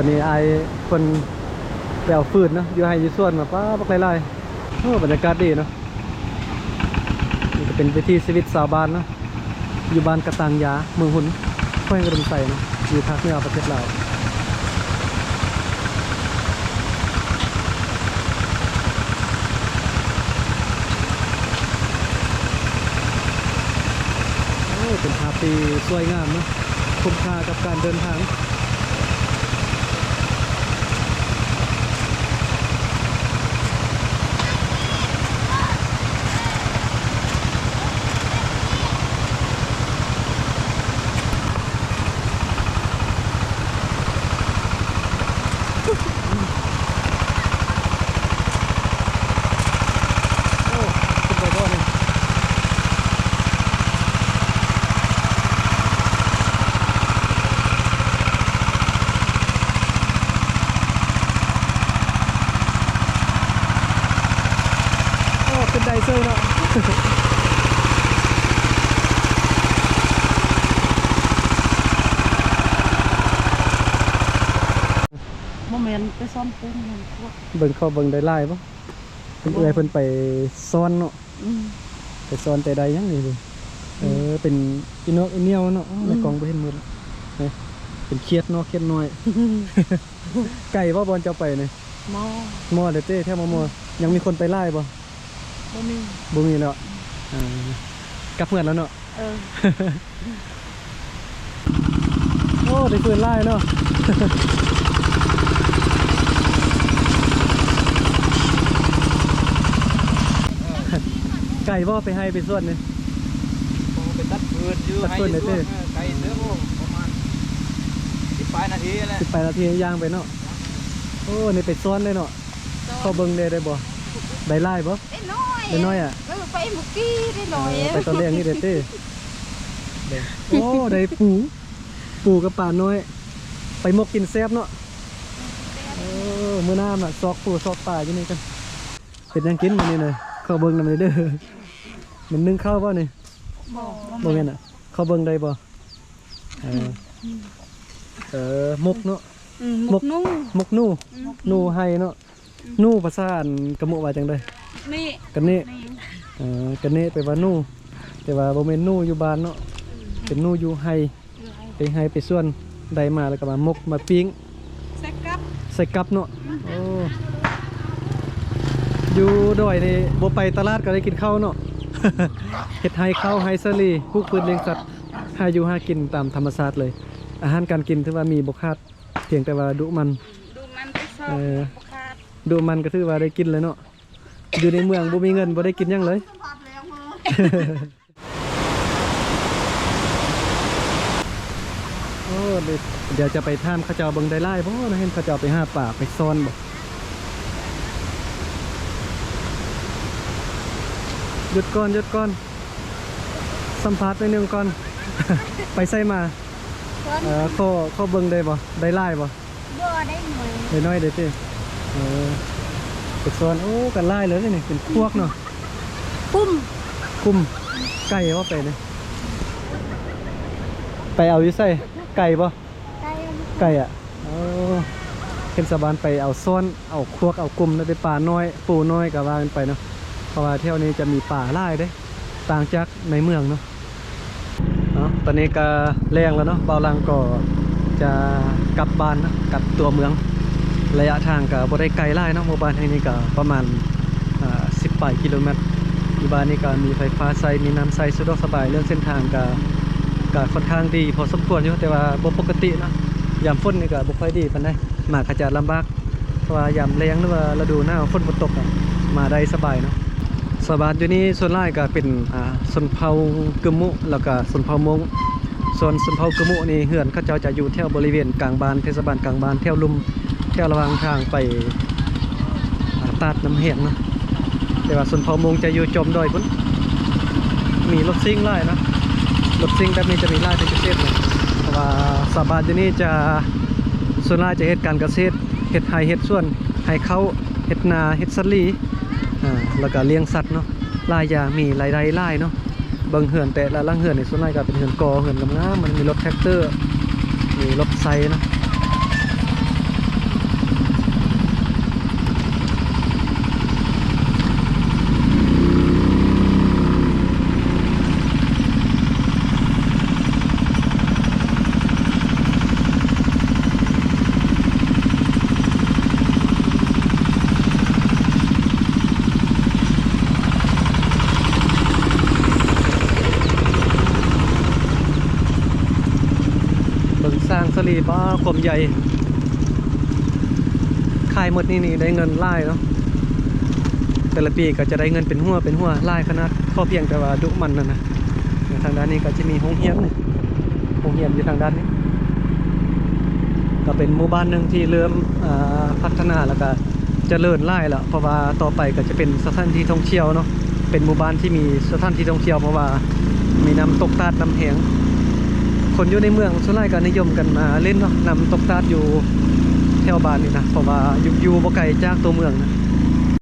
อนนี้ไอ้คนแปลวฟืนเนาะอยู่ให้อยู่ส่วนมาป้าปักไล่ๆโอ้บรรยากาศดีเนาะนี่ก็เป็นวิถีชีวิตชาวบ้านเนาะอยู่บ้านกระตังยาเมืองหุ่นแขวงกระดุมไสเนาะอยู่ภาคเหนือประเทศลาวเป็นภาพที่สวยงามเนาะคุ้มค่ากับการเดินทางเป็นไดเซอร์เนาะโมเมนต์ไปซ่อนปุ้งมันพวกเบิ่งเขาเบิ่งได้ไล่ปะเพิ่นเอื้อยเพิ่นไปซ่อนเนาะไปซ่อนแต่ใดยังนี่ดิเป็นอีนกอีเนียวเนาะในกองบ่เห็นหมดนี่เป็นเครียดเนาะเครียดน้อย ไก่บ่บอลจะไปนี่มอเด้อเต้แท้มอยังมีคนไปไล่บ่บ่มีแล้วกลับเพื่อนแล้วเนาะโอ้ได้ปืนไล่เนาะไก่บ่ไปให้ไปส่วนนี่ไปตัดฟืนอยู่ให้ส่วนไก่เนื้อประมาณ18 นาทีแหละ18 นาทีย่างไปเนาะโอ้นี่ไปซ้อนเลยเนาะเขาเบิ่งได้บ่ได้ไล่บ่ได้น้อยอ่ะไปเมื่อกี้ได้หน่อยไปตอนแรกนี่เด้อเต้โอ้ได้ปูกับปลาน้อยไปมกกินแซ่บเนาะมื้อหน้าน่ะซอกปูซอกปลาอยู่นี่กันเป็นยังกินมื้อนี้เลยเขาเบิ่งนำเด้อมันนึ่งข้าวบ่นี่บ่แม่นอ่ะเขาเบิ่งได้บ่มกเนาะมกนูให้เนาะนูภาษาอันกะมุว่าจังได๋นี่กันนี่กันนี่ไปว่านูแต่ว่าบ่แม่นนูอยู่บ้านเนาะเป็นนูอยู่ให้ไปให้ไปส่วนได้มาแล้วก็มามกมาปิ้งใส่กับเนาะโอ้อยู่ดอยนี่บ่ไปตลาดก็ได้กินข้าวเนาะ เฮ็ดให้ข้าวให้สลีปลูกพืชเลี้ยงสัตว์หาอยู่หากินตามธรรมชาติเลยอาหารการกินถือว่ามีบ่ขาดเพียงแต่ว่าดุมันไปซอกบ่ขาดดุมันก็ถือว่าได้กินเลยเนาะอยู่ในเมืองบ่มีเงินบ่ได้กินหยังเลย โอ้เดี๋ยวจะไปท่ามเขาเจ้าเบิ่งได้ไล่บ่นะเห็นเขาเจ้าไปหาป่าไปซ่อนบ่หยุดก่อนสัมภาษณ์ไปหนึ่งก่อน ไปใส่มาเขาเบิ่งได้บ่ได้ไล่บ่ได้น้อยเด้อติไปซ่อนโอ้กันไล่เลยนี่เป็นพวกเนาะคุ้มไก่ว่าไปเลยไปเอาอยู่ใส่ไก่บ่ไก่อ่ะเห็นสะบานไปเอาซ้อนเอาพวกเอากลุ่มแล้วไปป่าน้อยปูน้อยก็ว่ากันไปเนาะเพราะว่าเที่ยวนี้จะมีป่าไล่เด้ต่างจากในเมืองเนาะตอนนี้ก็แรงแล้วเนาะเบาลังก็จะกลับบ้านนะกลับตัวเมืองระยะทางก็บ่ได้ไกลไล่เนาะหมู่บ้านแห่งนี้ก็ประมาณ18 กิโลเมตรหมู่บ้านนี้ก็มีไฟฟ้าใช้มีน้ำใช้สะดวกสบายเรื่องเส้นทางก็ค่อนข้างดีพอสมควรอยู่แต่ว่าบ่ปกตินะยามฝนนี่ก็บ่ค่อยดีปานใดมาขจรลำบากเพราะว่ายามแล้งหรือว่าฤดูหนาวฝนบ่ตกมาได้สบายเนาะชาวบ้านอยู่นี่ส่วนหลายก็เป็นชนเผ่ากึมมุแล้วก็ชนเผ่ามงส่วนชนเผ่ากึมมุนี่เฮือนเขาเจ้าจะอยู่แถวบริเวณกลางบ้านเทศบาลกลางบ้านแถวลุ่มแถวระหว่างทางไปตาดน้ำแห้งเนาะแต่ว่าชนเผ่ามงจะอยู่จอมดอยพุ่นมีรถซิ่งไล่นะรถซิ่งแบบนี้จะมีไล่เป็นพิเศษเลยเพราะว่าชาวบ้านอยู่นี่จะส่วนหลายจะเฮ็ดการเกษตรเฮ็ดไร่เฮ็ดสวนให้เขาเฮ็ดนาเฮ็ดสัตว์เลี้ยงแล้วก็เลี้ยงสัตว์เนาะหลายอย่างมีรายได้หลายเนาะบางเหือนแต่ละหลังเหือนในส่วนใหญ่ก็เป็นเหือนกอเหือนงามๆมันมีรถแท็กเตอร์มีรถไซนะ สร้างสลีบ้าความใหญ่ขายหมดนี่ได้เงินหลายเนาะแต่ละปีก็จะได้เงินเป็นหัวหลายขนาดพอเพียงแต่ว่าดุมันนั่นนะทางด้านนี้ก็จะมีโรงเรียนอยู่ทางด้านนี้ก็เป็นหมู่บ้านหนึ่งที่เริ่มพัฒนาแล้วก็เจริญหลายแล้วเพราะว่าต่อไปก็จะเป็นสถานที่ท่องเที่ยวเนาะเป็นหมู่บ้านที่มีสถานที่ท่องเที่ยวเพราะว่ามีน้ำตกตาดน้ำแหงคนอยู่ในเมืองส่วนใหญ่ก็นิยมกันมาเล่นเนาะน้ำตกตาดอยู่แถวบ้านนี่นะเพราะว่าอยู่บ่ไกลจากตัวเมืองนะ